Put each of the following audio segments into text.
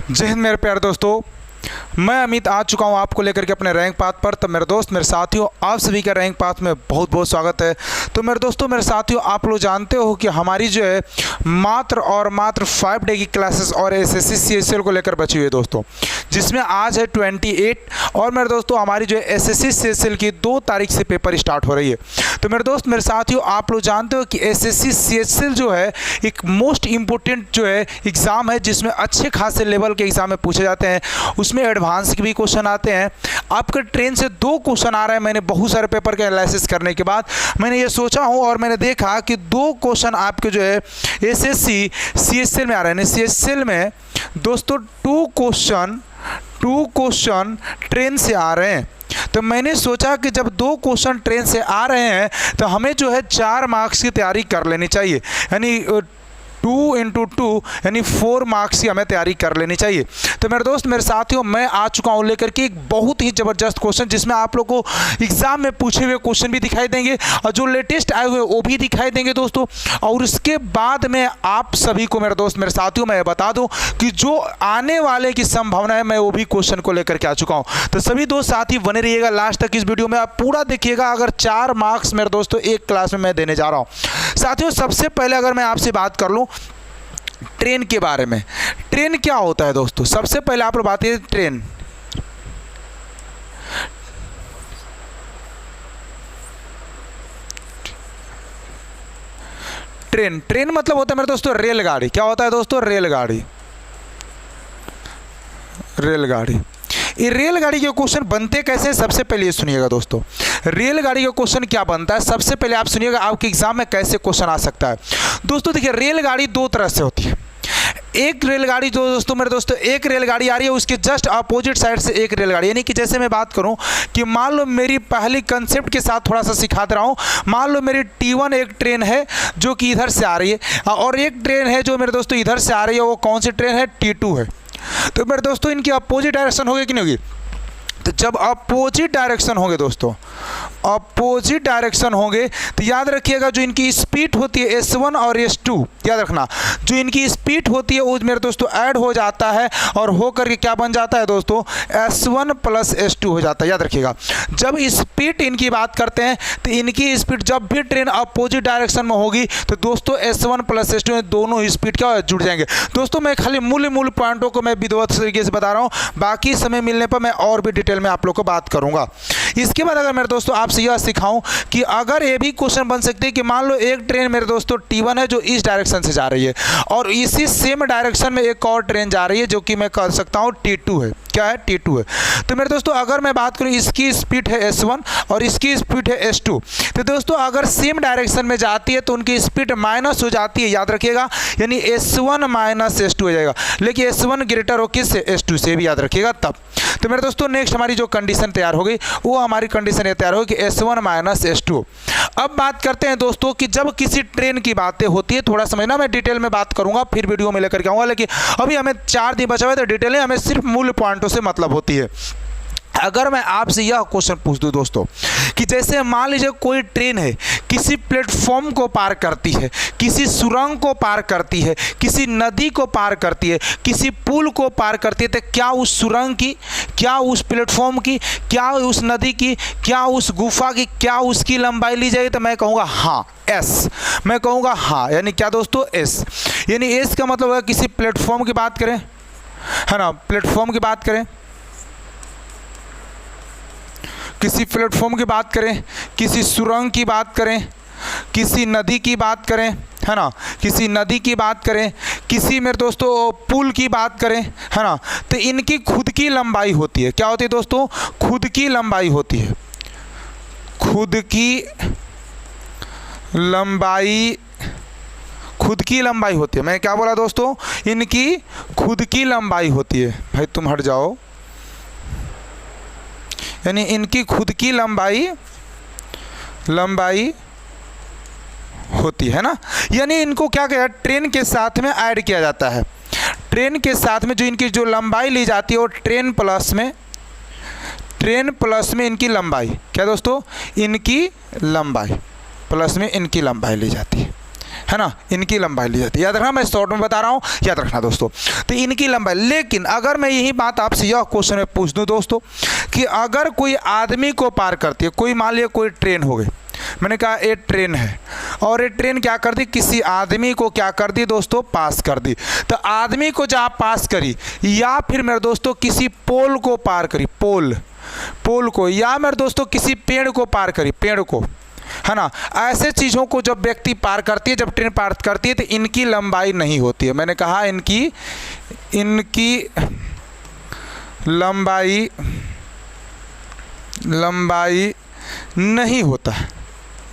जय हिंद मेरे प्यारे दोस्तों, मैं अमित आ चुका हूं आपको लेकर के अपने रैंक पाथ पर। तो मेरे दोस्त मेरे साथियों, आप सभी का रैंक पाथ में बहुत बहुत स्वागत है। तो मेरे दोस्तों मेरे साथियों, आप लोग जानते हो कि हमारी जो है मात्र 5 डे की क्लासेस और एसएससी सीएचएल को लेकर बची हुई है दोस्तों, जिसमें आज है 28 और मेरे दोस्तों हमारी जो है एसएससी सीएचएल की 2 तारीख से पेपर स्टार्ट हो रही है। तो मेरे दोस्त मेरे साथियों, आप लोग जानते हो कि एसएससी सीएचएल जो है एक मोस्ट इम्पोर्टेंट जो है एग्ज़ाम है, जिसमें अच्छे खासे लेवल के एग्ज़ाम में पूछे जाते हैं। उसमें एडवांस के भी क्वेश्चन आते हैं। आपके ट्रेन से 2 क्वेश्चन आ रहे हैं। मैंने बहुत सारे पेपर के एनालिसिस करने के बाद मैंने ये सोचा हूँ और मैंने देखा कि 2 क्वेश्चन आपके जो है एसएससी सीएचएल में आ रहे हैं। सीएचएल में दोस्तों 2 क्वेश्चन ट्रेन से आ रहे हैं। तो मैंने सोचा कि जब 2 क्वेश्चन ट्रेन से आ रहे हैं तो हमें जो है 4 मार्क्स की तैयारी कर लेनी चाहिए, यानी 2 × 2 यानी 4 मार्क्स की हमें तैयारी कर लेनी चाहिए। तो मेरे दोस्त मेरे साथियों, मैं आ चुका हूँ लेकर के एक बहुत ही ज़बरदस्त क्वेश्चन, जिसमें आप लोगों को एग्जाम में पूछे हुए क्वेश्चन भी दिखाई देंगे और जो लेटेस्ट आए हुए वो भी दिखाई देंगे दोस्तों। और उसके बाद में आप सभी को मेरे दोस्त मेरे साथियों मैं बता दूं कि जो आने वाले की संभावना है, मैं वो भी क्वेश्चन को लेकर के आ चुका हूँ। तो सभी दोस्त साथी बने रहिएगा लास्ट तक, इस वीडियो में आप पूरा देखिएगा। अगर 4 मार्क्स मेरे दोस्तों एक क्लास में मैं देने जा रहा हूँ। साथियों सबसे पहले अगर मैं आपसे बात कर लूँ ट्रेन के बारे में, ट्रेन क्या होता है दोस्तों, सबसे पहले आप लोग बात करें ट्रेन मतलब होता है मेरे दोस्तों रेलगाड़ी। क्या होता है दोस्तों? रेलगाड़ी। ये रेलगाड़ी के क्वेश्चन बनते कैसे हैं, सबसे पहले ये सुनिएगा दोस्तों। रेलगाड़ी का क्वेश्चन क्या बनता है, सबसे पहले आप सुनिएगा आपके एग्जाम में कैसे क्वेश्चन आ सकता है। दोस्तों देखिए, रेलगाड़ी 2 तरह से होती है। एक रेलगाड़ी जो दोस्तों मेरे दोस्तों एक रेलगाड़ी आ रही है, उसके जस्ट अपोजिट साइड से एक रेलगाड़ी, यानी कि जैसे मैं बात करूं कि मान लो मेरी पहली कंसेप्ट के साथ थोड़ा सा सिखा दे रहा हूं। मान लो मेरी T1 एक ट्रेन है जो कि इधर से आ रही है, और एक ट्रेन है जो मेरे दोस्तों इधर से आ रही है। वो कौन सी ट्रेन है? T2 है। तो मेरे दोस्तों इनकी अपोजिट डायरेक्शन होगी कि नहीं होगी? तो जब अपोजिट डायरेक्शन होंगे दोस्तों, अपोजिट डायरेक्शन होंगे, तो याद रखिएगा जो इनकी स्पीड होती है S1 और S2, याद रखना जो इनकी स्पीड होती है वो मेरे दोस्तों ऐड हो जाता है और हो करके क्या बन जाता है दोस्तों? S1 + S2 हो जाता है। याद रखिएगा जब स्पीड इनकी बात करते हैं तो इनकी स्पीड जब भी ट्रेन अपोजिट डायरेक्शन में होगी तो दोस्तों S1 + S2 दोनों स्पीड क्या जुड़ जाएंगे। दोस्तों मैं खाली मूल पॉइंटों को मैं विधिवत तरीके से बता रहा हूँ, बाकी समय मिलने पर मैं और भी डिटेल में आप लोग को बात करूंगा। इसके बाद अगर मेरे दोस्तों आपसे यह सिखाऊं कि अगर ये भी क्वेश्चन बन सकते हैं कि मान लो एक ट्रेन मेरे दोस्तों T1 है जो इस डायरेक्शन से जा रही है, और इसी सेम डायरेक्शन में एक और ट्रेन जा रही है जो कि मैं कह सकता हूं T2 है। क्या है? T2 है। तो मेरे दोस्तों अगर मैं बात करूं, इसकी स्पीड है S1 और इसकी स्पीड है S2, तो दोस्तों अगर सेम डायरेक्शन में जाती है तो उनकी स्पीड माइनस हो जाती है। याद रखिएगा, यानी S1 - S2 हो जाएगा, लेकिन S1 ग्रेटर हो किससे? S2 से भी, याद रखिएगा तब। तो मेरे दोस्तों नेक्स्ट हमारी जो कंडीशन तैयार हो गई, वो हमारी कंडीशन ये तैयार होगी कि S1 - S2। अब बात करते हैं दोस्तों कि जब किसी ट्रेन की बातें होती है, थोड़ा समझना, मैं डिटेल में बात करूंगा फिर वीडियो में लेकर के आऊँगा, लेकिन अभी हमें 4 दिन बचा हुआ है तो डिटेल है, हमें सिर्फ मूल पॉइंटों से मतलब होती है। अगर मैं आपसे यह क्वेश्चन पूछ दूं दोस्तों कि जैसे मान लीजिए कोई ट्रेन है, किसी प्लेटफॉर्म को पार करती है, किसी सुरंग को पार करती है, किसी नदी को पार करती है, किसी पुल को पार करती है, तो क्या उस सुरंग की, क्या उस प्लेटफॉर्म की, क्या उस नदी की, क्या उस गुफा की, क्या उसकी लंबाई ली जाएगी? तो मैं कहूँगा हाँ, S। मैं कहूँगा हाँ, यानी क्या दोस्तों? S। यानी S का मतलब है किसी प्लेटफॉर्म की बात करें, है ना, प्लेटफॉर्म की बात करें, किसी प्लेटफॉर्म की बात करें, किसी सुरंग की बात करें, किसी नदी की बात करें, है ना, किसी नदी की बात करें, किसी मेरे दोस्तों पुल की बात करें, है ना, तो इनकी खुद की लंबाई होती है। क्या होती है दोस्तों? खुद की लंबाई होती है। खुद की लंबाई, खुद की लंबाई होती है। मैं क्या बोला दोस्तों? इनकी खुद की लंबाई होती है। भाई तुम हट जाओ, यानी इनकी खुद की लंबाई होती है ना, यानी इनको क्या किया, ट्रेन के साथ में ऐड किया जाता है। ट्रेन के साथ में जो इनकी जो लंबाई ली जाती है वो ट्रेन प्लस में इनकी लंबाई, क्या दोस्तों? इनकी लंबाई प्लस में इनकी लंबाई ली जाती है। है ना, इनकी लंबाई ली जाती है। याद रखना, मैं शॉर्ट में बता रहा हूँ, याद रखना दोस्तों। तो इनकी लंबाई, लेकिन अगर मैं यही बात आपसे यह क्वेश्चन में पूछ दूँ दोस्तों कि अगर कोई आदमी को पार करती है, कोई मान लिया कोई ट्रेन हो गई, मैंने कहा ये ट्रेन है और ये ट्रेन क्या कर दी, किसी आदमी को क्या कर दी दोस्तों, पास कर दी। तो आदमी को जहाँ पास करी, या फिर मेरे दोस्तों किसी पोल को पार करी, पोल को, या मेरे दोस्तों किसी पेड़ को पार करी, पेड़ को, है ना, ऐसे चीज़ों को जब व्यक्ति पार करती है, जब ट्रेन पार करती है, तो इनकी लंबाई नहीं होती है। मैंने कहा इनकी लंबाई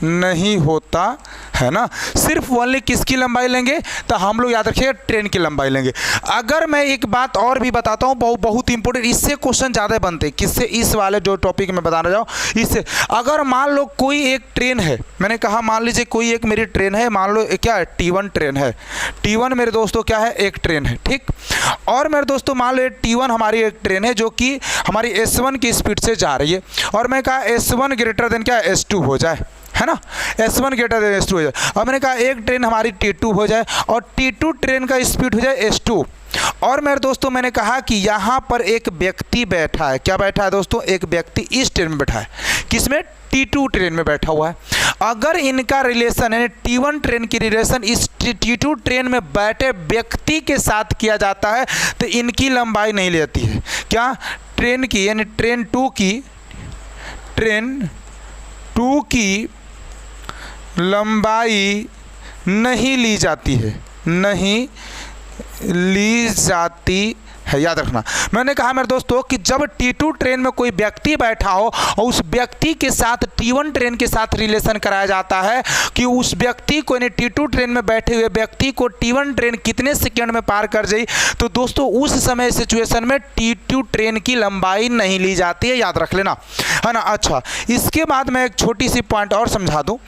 नहीं होता है ना। सिर्फ ओनली किसकी लंबाई लेंगे, तो हम लोग याद रखिएगा ट्रेन की लंबाई लेंगे। अगर मैं एक बात और भी बताता हूँ, बहुत इंपॉर्टेंट, इससे क्वेश्चन ज़्यादा बनते हैं। किससे, इस वाले जो टॉपिक में बताना जाऊँ इससे। अगर मान लो कोई एक ट्रेन है, मैंने कहा मान लीजिए कोई एक मेरी ट्रेन है, मान लो क्या है, T1 ट्रेन है। T1 मेरे दोस्तों क्या है, एक ट्रेन है, ठीक। और मेरे दोस्तों मान लो T1 हमारी एक ट्रेन है जो कि हमारी S1 की स्पीड से जा रही है, और मैं कहा S1 ग्रेटर देन क्या, S2 हो जाए, है ना, S1 ग्रेटर देन S2 हो जाए। और मैंने कहा एक ट्रेन हमारी T2 हो जाए और T2 ट्रेन का स्पीड हो जाए S2। और मेरे दोस्तों मैंने कहा कि यहाँ पर एक व्यक्ति बैठा है, क्या बैठा है दोस्तों, एक व्यक्ति इस ट्रेन में बैठा है, किसमें, T2 ट्रेन में बैठा हुआ है। अगर इनका रिलेशन यानी T1 ट्रेन की रिलेशन इस T2 ट्रेन में बैठे व्यक्ति के साथ किया जाता है, तो इनकी लंबाई नहीं लेती है, क्या, ट्रेन की, यानी ट्रेन 2 की लंबाई नहीं ली जाती है, याद रखना। मैंने कहा मेरे दोस्तों कि जब T2 ट्रेन में कोई व्यक्ति बैठा हो और उस व्यक्ति के साथ T1 ट्रेन के साथ रिलेशन कराया जाता है कि उस व्यक्ति को, यानी T2 ट्रेन में बैठे हुए व्यक्ति को T1 ट्रेन कितने सेकंड में पार कर जाए, तो दोस्तों उस समय सिचुएशन में T2 ट्रेन की लंबाई नहीं ली जाती है, याद रख लेना, है ना। अच्छा, इसके बाद मैं एक छोटी सी पॉइंट और समझा दूँ।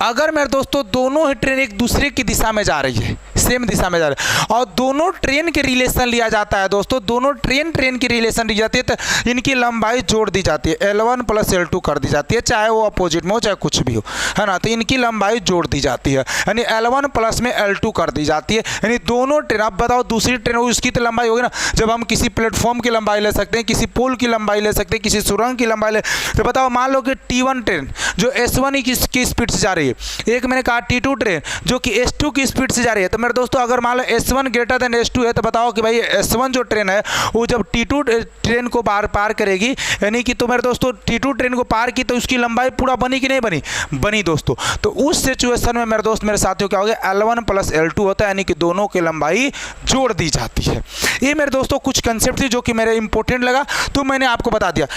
अगर मेरे दोस्तों दोनों ही ट्रेन एक दूसरे की दिशा में जा रही है, सेम दिशा में जा रही है, और दोनों ट्रेन के रिलेशन लिया जाता है दोस्तों, दोनों ट्रेन की रिलेशन ली जाती है, तो इनकी लंबाई जोड़ दी जाती है, L1 + L2 कर दी जाती है, चाहे वो अपोजिट में हो चाहे कुछ भी हो, है ना। तो इनकी लंबाई जोड़ दी जाती है, यानी L1 प्लस में L2 कर दी जाती है, यानी दोनों ट्रेन, आप बताओ दूसरी ट्रेन हो उसकी तो लंबाई होगी ना। जब हम किसी प्लेटफॉर्म की लंबाई ले सकते हैं, किसी पोल की लंबाई ले सकते हैं, किसी सुरंग की लंबाई ले, तो बताओ मान लो कि T1 ट्रेन जो S1 की स्पीड से जा रही है, एक मैंने कहा T2 ट्रेन जो कि S2 की स्पीड से जा रही है, तो मेरे दोस्तों अगर मान लो S1 ग्रेटर देन S2 है, तो बताओ कि भाई S1 जो ट्रेन है वो जब T2 ट्रेन को पार करेगी, यानी कि तो मेरे दोस्तों T2 ट्रेन को पार की तो उसकी लंबाई पूरा बनी कि नहीं बनी दोस्तों। तो उस सिचुएशन में मेरे दोस्त मेरे साथियों क्या हो गया, L1 + L2 होता है, यानी कि दोनों की लंबाई जोड़ दी जाती है। ये मेरे दोस्तों कुछ कंसेप्ट थी जो कि मेरे इंपॉर्टेंट लगा, तो मैंने आपको बता दिया।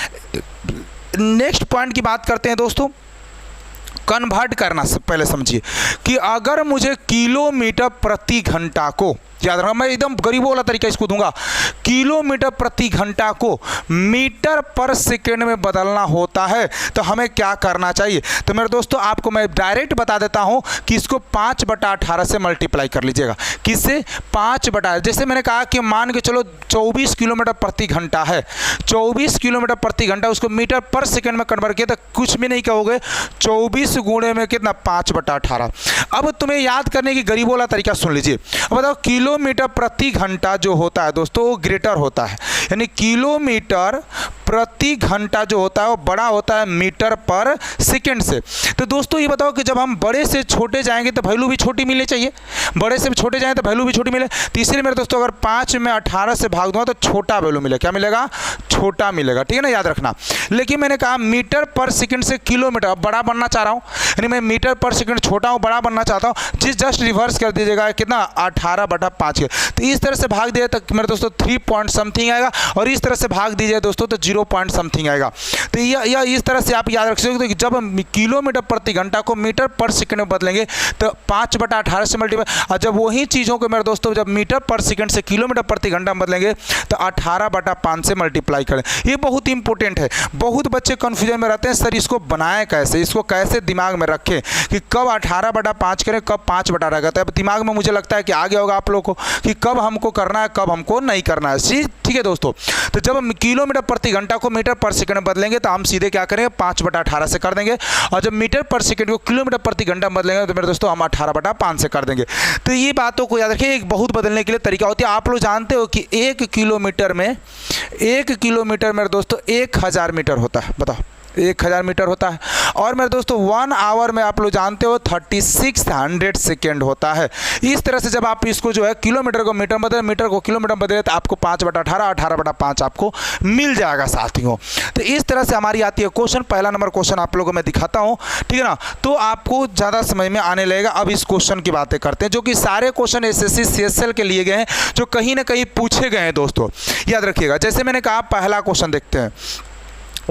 नेक्स्ट पॉइंट की बात करते हैं दोस्तों, कन्वर्ट करना। से पहले समझिए कि अगर मुझे किलोमीटर प्रति घंटा को, याद रखना, मैं एकदम गरीबों वाला तरीका इसको दूंगा, किलोमीटर प्रति घंटा को मीटर पर सेकेंड में बदलना होता है, तो हमें क्या करना चाहिए। तो मेरे दोस्तों आपको मैं डायरेक्ट बता देता हूं कि इसको 5/18 से मल्टीप्लाई कर लीजिएगा। किससे, 5/, जैसे मैंने कहा कि मान के चलो 24 किलोमीटर प्रति घंटा है, 24 किलोमीटर प्रति घंटा, उसको मीटर पर सेकेंड में कन्वर्ट किया तो कुछ भी नहीं कहोगे, 24 गुणे में कितना, 5/18। अब तुम्हें याद करने की गरीबों वाला तरीका सुन लीजिए। अब बताओ किलोमीटर प्रति घंटा जो होता है दोस्तों वो ग्रेटर होता है, यानी किलोमीटर प्रति घंटा जो होता है वो बड़ा होता है मीटर पर सेकंड से। तो दोस्तों ये बताओ कि जब हम बड़े से छोटे जाएंगे तो वैल्यू भी छोटी मिलनी चाहिए, बड़े से छोटे जाएंगे तो वैल्यू भी छोटी मिले। तो इसलिए मेरे दोस्तों अगर 5 में 18 से भाग दूंगा तो छोटा वैल्यू मिलेगा, क्या मिलेगा, छोटा मिलेगा, ठीक है ना, याद रखना। लेकिन मैंने कहा मीटर पर सेकंड से किलोमीटर, अब बड़ा बनना चाह रहा हूँ, यानी मैं मीटर पर सेकंड छोटा हूँ, बड़ा बनना चाहता हूँ, जस्ट रिवर्स कर दीजिएगा, कितना, 18/5 के। तो इस तरह से भाग दिया तो मेरे दोस्तों 3 पॉइंट समथिंग आएगा, और इस तरह से भाग दीजिए दोस्तों तो 0 पॉइंट समथिंग आएगा। तो यह इस तरह से आप याद रख सकते हो कि जब हम किलोमीटर प्रति घंटा को मीटर पर सेकंड में बदलेंगे तो 5/18 से मल्टीप्लाई, और जब वही चीज़ों को मेरे दोस्तों जब मीटर पर सेकंड से किलोमीटर प्रति घंटा में बदलेंगे तो 18/5 से मल्टीप्लाई करें। ये बहुत इंपॉर्टेंट है। बहुत बच्चे कन्फ्यूजन में रहते हैं, सर इसको बनाएं कैसे, इसको कैसे दिमाग में रखें कि कब 18/5 करें, कब 5/5 रहेगा। अब दिमाग में मुझे लगता है कि आ गया होगा आप लोगों को कि कब हमको करना है, कब हमको नहीं करना है। ठीक है दोस्तों, तो जब हम किलोमीटर प्रति घंटा को मीटर पर सेकंड में बदलेंगे तो हम सीधे क्या करेंगे, 5/18 से कर देंगे, और जब मीटर पर सेकंड को किलोमीटर प्रति घंटा में बदलेंगे तो मेरे दोस्तों हम 18/5 से कर देंगे। तो ये बातों को याद रखिए, एक बहुत बदलने के लिए तरीका होती है। आप लोग जानते हो कि 1 किलोमीटर मेरे दोस्तों 1000 मीटर होता है। बताओ, 1000 मीटर होता है। और मेरे दोस्तों 1 आवर में आप लोग जानते हो 3600 सेकेंड होता है। इस तरह से जब आप इसको जो है किलोमीटर को मीटर में बदले, मीटर को किलोमीटर में बदले, तो आपको 5/18, 18/5 आपको मिल जाएगा साथियों। तो इस तरह से हमारी आती है क्वेश्चन। पहला नंबर क्वेश्चन आप लोगों को मैं दिखाता हूँ, ठीक है ना, तो आपको ज़्यादा समझ में आने लगेगा। अब इस क्वेश्चन की बातें करते हैं, जो कि सारे क्वेश्चन SSC CSL के लिए गए हैं, जो कहीं ना कहीं पूछे गए हैं दोस्तों, याद रखिएगा। जैसे मैंने कहा, पहला क्वेश्चन देखते हैं,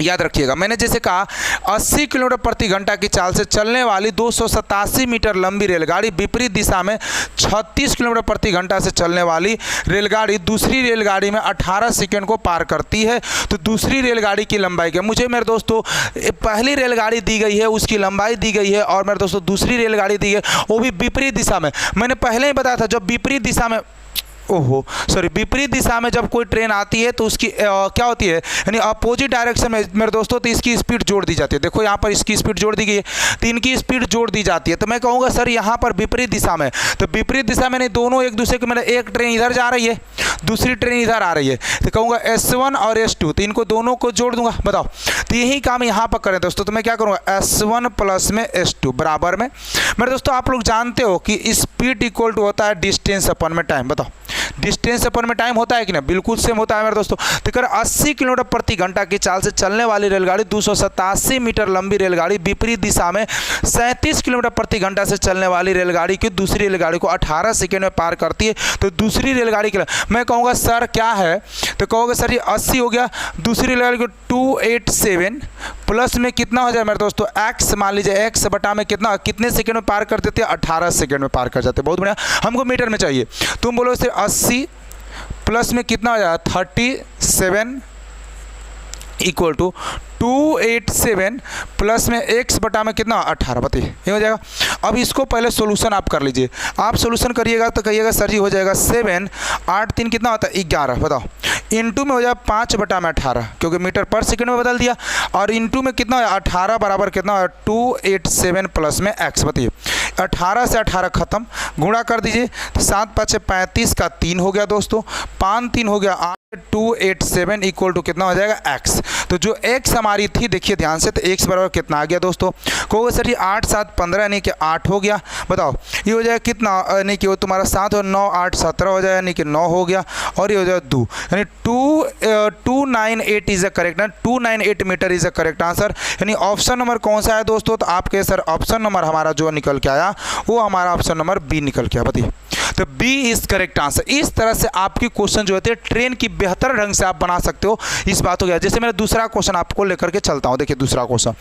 याद रखिएगा। मैंने जैसे कहा 80 किलोमीटर प्रति घंटा की चाल से चलने वाली 287 मीटर लंबी रेलगाड़ी विपरीत दिशा में 36 किलोमीटर प्रति घंटा से चलने वाली रेलगाड़ी दूसरी रेलगाड़ी में 18 सेकंड को पार करती है। तो दूसरी रेलगाड़ी की लंबाई क्या, मुझे मेरे दोस्तों पहली रेलगाड़ी दी गई है, उसकी लंबाई दी गई है, और मेरे दोस्तों दूसरी रेलगाड़ी दी है, वो भी विपरीत दिशा में। मैंने पहले ही बताया था, जब विपरीत दिशा में विपरीत दिशा में जब कोई ट्रेन आती है तो उसकी क्या होती है, यानी अपोजिट डायरेक्शन में मेरे दोस्तों, तो इसकी स्पीड जोड़ दी जाती है। देखो यहाँ पर इसकी स्पीड जोड़ दी गई है, तो इनकी स्पीड जोड़ दी जाती है। तो मैं कहूँगा सर यहाँ पर विपरीत दिशा में, तो विपरीत दिशा में नहीं, दोनों एक दूसरे के, मैंने एक ट्रेन इधर जा रही है, दूसरी ट्रेन इधर आ रही है, तो कहूँगा S1 और S2, तो इनको दोनों को जोड़ दूंगा। बताओ, तो यही काम यहाँ पर करें दोस्तों। तो मैं क्या करूँगा, S1 प्लस में S2 बराबर में, मेरे दोस्तों आप लोग जानते हो कि स्पीड इक्वल टू होता है डिस्टेंस अपन में टाइम। बताओ, डिस्टेंस अपन में टाइम होता है कि ना, बिल्कुल सेम होता है मेरे दोस्तों। तो कर 80 किलोमीटर प्रति घंटा की चाल से चलने वाली रेलगाड़ी 287 मीटर लंबी रेलगाड़ी विपरीत दिशा में 37 किलोमीटर प्रति घंटा से चलने वाली रेलगाड़ी की दूसरी रेलगाड़ी को 18 सेकंड में पार करती है। तो दूसरी रेलगाड़ी के लिए मैं कहूँगा सर क्या है, तो कहोगे सर ये 80 हो गया, दूसरी रेलगाड़ी को 287 प्लस में कितना हो जाए मेरे दोस्तों, x मान लीजिए, x बटा में कितने सेकंड में पार कर देते हैं, 18 सेकंड में पार कर जाते हैं। बहुत बढ़िया, हमको मीटर में चाहिए। तुम बोलो सिर्फ 80 प्लस में कितना हो जाएगा, 37 इक्वल टू 287 प्लस में x बटा में कितना, 18। बताइए, ये हो जाएगा। अब इसको पहले सॉल्यूशन आप कर लीजिए। आप सॉल्यूशन करिएगा तो कहिएगा सर जी हो जाएगा 7 8 3 कितना होता है, 11। बताओ, इंटू में हो जाएगा 5 बटा में 18, क्योंकि मीटर पर सेकंड में बदल दिया, और इंटू में कितना है 18 बराबर कितना है 287 प्लस में x। बताइए, 18 से 18 खत्म, गुणा कर दीजिए, तो 7 5 35 का 3 हो गया दोस्तों, 5 3 हो गया 8, 287 इक्वल टू कितना हो जाएगा, x। तो जो x हमारी थी, देखिए ध्यान से, तो x बराबर कितना आ गया दोस्तों, कहोगे सर ये 8 7 15 यानी कि 8 हो गया। बताओ, ये हो जाएगा कितना, यानी कि वो तुम्हारा 7 और 9 8 17 हो जाएगा, यानी कि 9 हो गया, और ये हो जाएगा 2, यानी 298 is a correct, 298 meter is a correct answer. यानी ऑप्शन नंबर कौन सा है दोस्तों, तो आपके सर ऑप्शन नंबर हमारा जो निकल के आया वो हमारा ऑप्शन नंबर बी निकल के आया। बताइए, तो बी इज करेक्ट आंसर। इस तरह से आपकी क्वेश्चन जो होते हैं ट्रेन की बेहतर ढंग से आप बना सकते हो। इस बात हो गया। जैसे मैं दूसरा क्वेश्चन आपको लेकर के चलता हूं। देखिए दूसरा क्वेश्चन,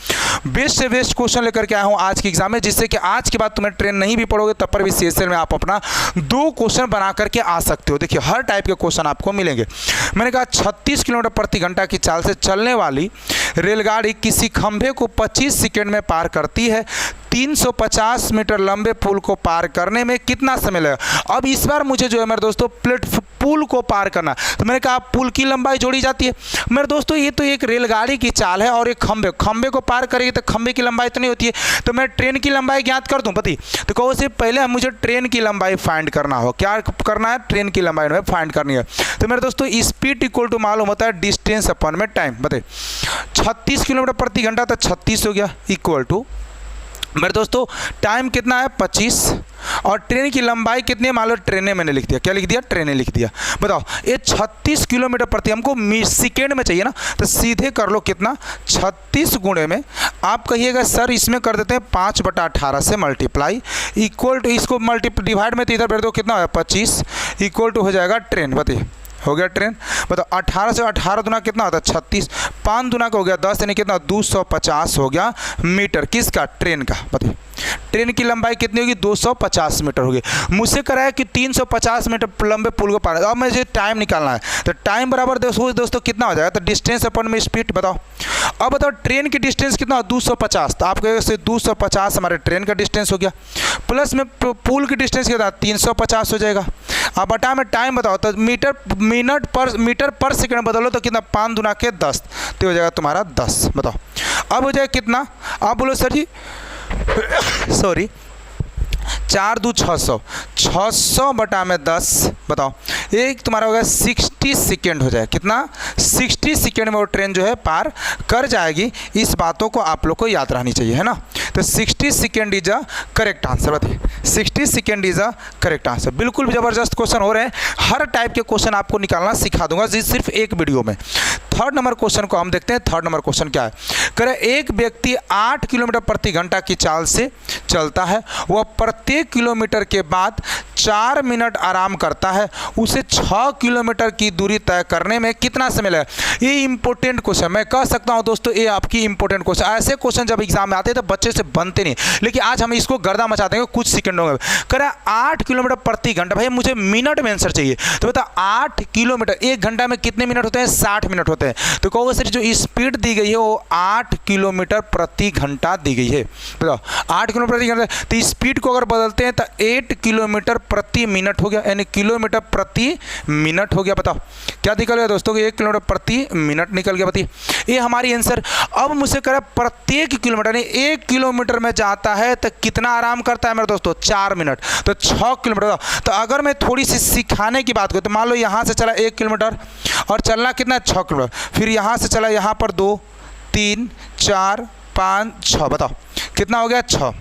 बेस्ट से बेस्ट क्वेश्चन लेकर के आया हूं आज के एग्जाम में, जिससे कि आज के बाद तुम्हें ट्रेन नहीं भी पढ़ोगे तब पर भी CSL में आप अपना 2 क्वेश्चन बना करके आ सकते हो। देखिए हर टाइप के क्वेश्चन आपको मिलेंगे। मैंने कहा 36 किलोमीटर प्रति घंटा की चाल से चलने वाली रेलगाड़ी किसी खंभे को 25 सेकंड में पार करती है। 350 मीटर लंबे पुल को पार करने में कितना समय लगेगा। अब इस बार मुझे जो है मेरे दोस्तों पुल को पार करना, तो मैंने कहा पुल की लंबाई जोड़ी जाती है। मेरे दोस्तों ये तो एक रेलगाड़ी की चाल है और एक खंभे को पार करेगी तो खंभे की लंबाई तो नहीं होती है, तो मैं ट्रेन की लंबाई ज्ञात कर दूं। पति तो कहो से पहले मुझे ट्रेन की लंबाई फाइंड करना हो। क्या करना है, ट्रेन की लंबाई में फाइंड करनी है। तो मेरे दोस्तों स्पीड इक्वल टू मालूम होता है डिस्टेंस अपन में टाइम। बताइए 36 किलोमीटर प्रति घंटा, तो 36 हो गया इक्वल टू मेरे दोस्तों टाइम कितना है 25, और ट्रेन की लंबाई कितनी है, मान लो ट्रेनें मैंने लिख दिया। क्या लिख दिया, ट्रेनें लिख दिया। बताओ ये 36 किलोमीटर प्रति, हमको सेकेंड में चाहिए ना, तो सीधे कर लो कितना 36 गुणे में आप कहिएगा सर इसमें कर देते हैं 5/18 से मल्टीप्लाई इक्वल टू, इसको डिवाइड में तो इधर बैठ दो, कितना है 25 इक्वल टू हो जाएगा ट्रेन। बताइए हो गया ट्रेन। बताओ 18 से 18 दुना कितना होता है 36, 5 दुना का हो गया 10, यानी कितना 250 हो गया मीटर, किसका, ट्रेन का। बताइए ट्रेन की लंबाई कितनी होगी 250 मीटर होगी। मुझसे करा है कि 350 मीटर लंबे पुल को पार। अब मुझे टाइम निकालना है, तो टाइम बराबर दोस्तों कितना हो जाएगा, तो डिस्टेंस अपन में स्पीड बताओ। अब बताओ ट्रेन की डिस्टेंस कितना 250, तो आप कहेंगे 250 हमारे ट्रेन का डिस्टेंस हो गया, प्लस में पुल की डिस्टेंस कितना 350 हो जाएगा। अब बटा में टाइम बताओ, तो मीटर पर सेकंड बदलो तो कितना 5 दूना के 10, तो हो जाएगा तुम्हारा 10। बताओ अब हो जाएगा कितना, आप बोलो सर जी सॉरी 4 दूनी 600, 600 बटा में 10 बताओ, एक तुम्हारा होगा 60 सेकेंड हो जाए। कितना 60 सेकेंड में वो ट्रेन जो है पार कर जाएगी। इस बातों को आप लोग को याद रहनी चाहिए, है ना। तो 60 second is a correct answer. बताइए 60 second is a correct answer. बिल्कुल ज़बरदस्त क्वेश्चन हो रहे हैं, हर टाइप के क्वेश्चन आपको निकालना सिखा दूंगा सिर्फ एक वीडियो में। थर्ड नंबर क्वेश्चन को हम देखते हैं। थर्ड नंबर क्वेश्चन क्या है, कह एक व्यक्ति 8 किलोमीटर प्रति घंटा की चाल से चलता है, वह प्रत्येक किलोमीटर के बाद 4 मिनट आराम करता है, उसे 6 किलोमीटर की दूरी तय करने में कितना समय लगेगा। ये इंपॉर्टेंट क्वेश्चन, मैं कह सकता हूं दोस्तों ये आपकी इंपॉर्टेंट क्वेश्चन। ऐसे क्वेश्चन जब एग्जाम में आते हैं तो बच्चे से बनते नहीं, लेकिन आज हम इसको गर्दा मचा देंगे कुछ सेकंडों में। कह रहा 8 किलोमीटर प्रति घंटा, भाई मुझे मिनट में आंसर चाहिए, तो बता 8 किलोमीटर 1 घंटा में कितने मिनट होते हैं, 60 मिनट होते हैं। तो कहोगे सर जो स्पीड दी गई है वो 8 किलोमीटर प्रति घंटा दी गई है। बताओ 8 किलोमीटर प्रति घंटा, तो स्पीड को अगर बदलते हैं तो 8 किलोमीटर प्रति मिनट हो गया, यानी किलोमीटर प्रति मिनट हो गया। बताओ क्या निकल गया दोस्तों, 1 किलोमीटर प्रति मिनट निकल गया। बताइए ये हमारी आंसर। अब मुझसे कह रहा है प्रत्येक किलोमीटर, यानी 1 किलोमीटर में जाता है तो कितना आराम करता है मेरे दोस्तों, 4 मिनट, तो 6 किलोमीटर। तो अगर मैं थोड़ी सी सिखाने की बात करूँ तो मान लो यहाँ से चला 1 किलोमीटर और चलना कितना 6 किलोमीटर, फिर यहाँ से चला यहाँ पर 2 3 4 5 6, बताओ कितना हो गया 6,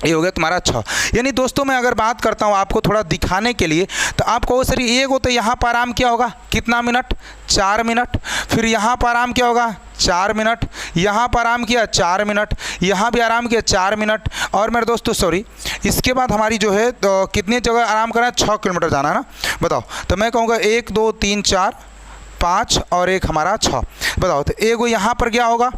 ये हो गया तुम्हारा 6। यानी दोस्तों मैं अगर बात करता हूँ आपको थोड़ा दिखाने के लिए, तो आप कहो सर ये को तो यहाँ पर आराम क्या होगा, कितना मिनट 4 मिनट, फिर यहाँ पर आराम क्या होगा 4 मिनट, यहाँ पर आराम किया 4 मिनट, यहाँ भी आराम किया 4 मिनट, और मेरे दोस्तों सॉरी इसके बाद हमारी जो है तो कितनी जगह आराम करना है, 6 किलोमीटर जाना है ना। बताओ तो मैं कहूँगा 1 2 3 4 5 और एक हमारा 6। बताओ तो एक यहाँ पर क्या होगा,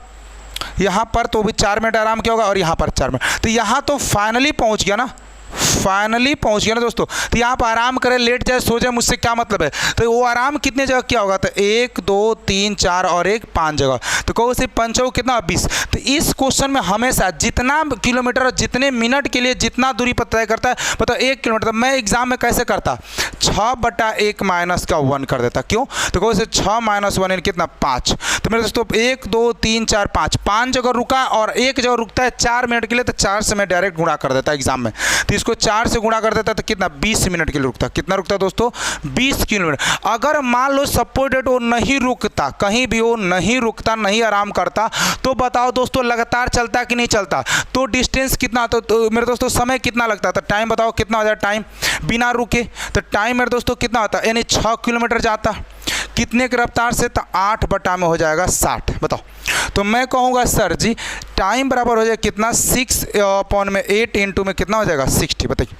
यहाँ पर तो भी 4 मिनट आराम क्या होगा, और यहाँ पर 4 मिनट, तो यहाँ तो फाइनली पहुँच गया ना, फाइनली पहुंच गया ना दोस्तों। तो यहाँ पर आराम करे, लेट जाए, सो जाए, मुझसे क्या मतलब है। तो वो आराम कितने जगह क्या होगा, तो 1 2 3 4 और एक 5 जगह, तो कहो सिर्फ 5 कितना 20। तो इस क्वेश्चन में हमेशा जितना किलोमीटर और जितने मिनट के लिए जितना दूरी पर तय करता है, बताओ 1 किलोमीटर, तो मैं एग्जाम में कैसे करता 6/1 माइनस का 1 कर देता। क्यों, तो कहो 6 - 1 कितना 5। तो मेरे दोस्तों 1 2 3 4 5 जगह रुका और एक जगह रुकता है 4 मिनट के लिए, तो 4 से मैं डायरेक्ट गुणा कर देता एग्जाम में। तो इसको 4 से गुणा कर देता तो कितना 20 मिनट के लिए रुकता। कितना रुकता दोस्तों 20 किलोमीटर। अगर मान लो सपोर्टेड वो नहीं रुकता, कहीं भी वो नहीं रुकता, नहीं आराम करता, तो बताओ दोस्तों लगातार चलता कि नहीं चलता, तो डिस्टेंस कितना, तो मेरे दोस्तों समय कितना लगता। तो टाइम बताओ कितना हो जाए टाइम बिना रुके, तो टाइम मेरे दोस्तों कितना होता है, यानी 6 किलोमीटर जाता कितने की रफ्तार से, तो 8 बटा में हो जाएगा 60। बताओ तो मैं कहूँगा सर जी टाइम बराबर हो जाए कितना 6/8 इंटू में कितना हो जाएगा 60। बताइए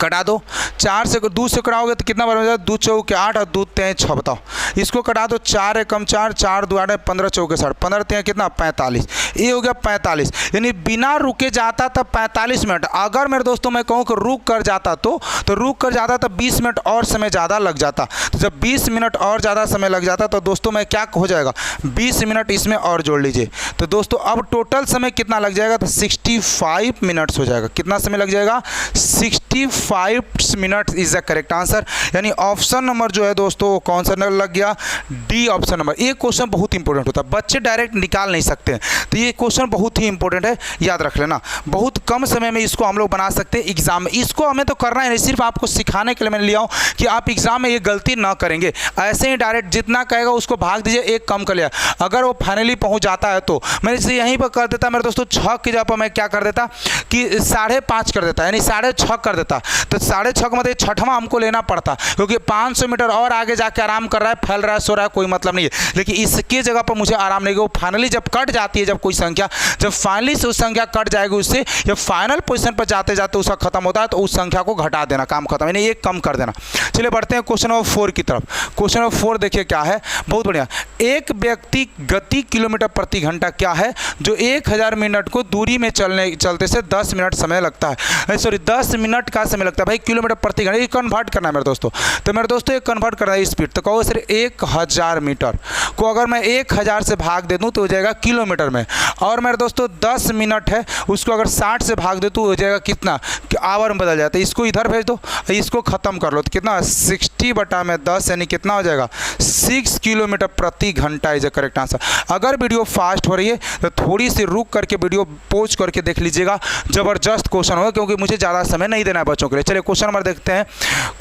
कटा दो, 4 से 2 से कटाओगे तो कितना बन जाएगा 2 चौके 8 और 2 3 6। बताओ इसको कटा दो, 4 एकम 4 4 2 8 15 चौके 60 15 3 कितना 45, ये हो गया 45। यानी बिना रुके जाता था 45 मिनट। अगर मेरे दोस्तों मैं कहूँ कि रुक कर जाता तो रुक कर जाता तो 20 मिनट और समय ज़्यादा लग जाता। तो जब 20 मिनट और ज़्यादा समय लग जाता तो दोस्तों मैं क्या हो जाएगा 20 मिनट इसमें और जोड़ लीजिए, तो दोस्तों अब टोटल समय कितना लग जाएगा, तो 65 मिनट्स हो जाएगा। कितना समय लग जाएगा 65 minute is the correct answer. यानी ऑप्शन नंबर जो है दोस्तों कौन सा लग गया, डी ऑप्शन नंबर। ये क्वेश्चन बहुत इंपॉर्टेंट होता है, बच्चे डायरेक्ट निकाल नहीं सकते हैं, तो ये क्वेश्चन बहुत ही इंपॉर्टेंट है, याद रख लेना। बहुत कम समय में इसको हम लोग बना सकते हैं एग्जाम में। इसको हमें तो करना है नहीं, सिर्फ आपको सिखाने के लिए मैंने लिया हूँ कि आप एग्जाम में ये गलती ना करेंगे। ऐसे ही डायरेक्ट जितना कहेगा उसको भाग दीजिए, एक कम कर लिया। अगर वो फाइनली पहुँच जाता है तो मैं इसे यहीं पर कर देता मेरे दोस्तों 6 की जगह पर मैं क्या कर देता कि 5.5 कर देता, यानी 6.5 कर देता। तो 6.5 का मतलब 6वां हमको लेना पड़ता, क्योंकि 500 मीटर और आगे जाके आराम कर रहा है, फैल रहा है, सो रहा है, कोई मतलब नहीं है। लेकिन इसके जगह पर मुझे आराम नहीं, वो फाइनली जब कट जाती है, जब कोई संख्या जब फाइनली से उस संख्या कट जाएगी उससे, जब फाइनल पोजीशन पर जाते जाते उसका खत्म होता है, तो उस संख्या को घटा देना, काम खत्म, यानी एक कम कर देना। चलिए बढ़ते हैं क्वेश्चन नंबर 4 की तरफ। क्वेश्चन नंबर 4 देखिए क्या है, बहुत बढ़िया। एक व्यक्ति गति किलोमीटर प्रति घंटा क्या है, जो 1000 मिनट को दूरी में चलते से 10 मिनट समय लगता है, सॉरी 10 मिनट का समय लगता है भाई किलोमीटर प्रति घंटा। ये कन्वर्ट करना है मेरे दोस्तों, तो मेरे दोस्तों ये कन्वर्ट करना है स्पीड। तो कहो सर 1000 मीटर को अगर मैं 1000 से भाग दे दूँ तो हो जाएगा किलोमीटर में, और मेरे दोस्तों 10 मिनट है उसको अगर 60 से भाग दे तो हो जाएगा कितना, आवर में बदल जाता है। इसको इधर भेज दो, इसको ख़त्म कर लो तो कितना 60/10 यानी कितना हो जाएगा 6 किलोमीटर प्रति घंटा इज ए करेक्ट आंसर। अगर वीडियो फास्ट हो रही है तो थोड़ी सी रुक करके वीडियो पॉज करके देख लीजिएगा, ज़बरदस्त क्वेश्चन होगा, क्योंकि मुझे ज़्यादा समय नहीं देना है बच्चों के लिए। चलिए क्वेश्चन नंबर देखते हैं।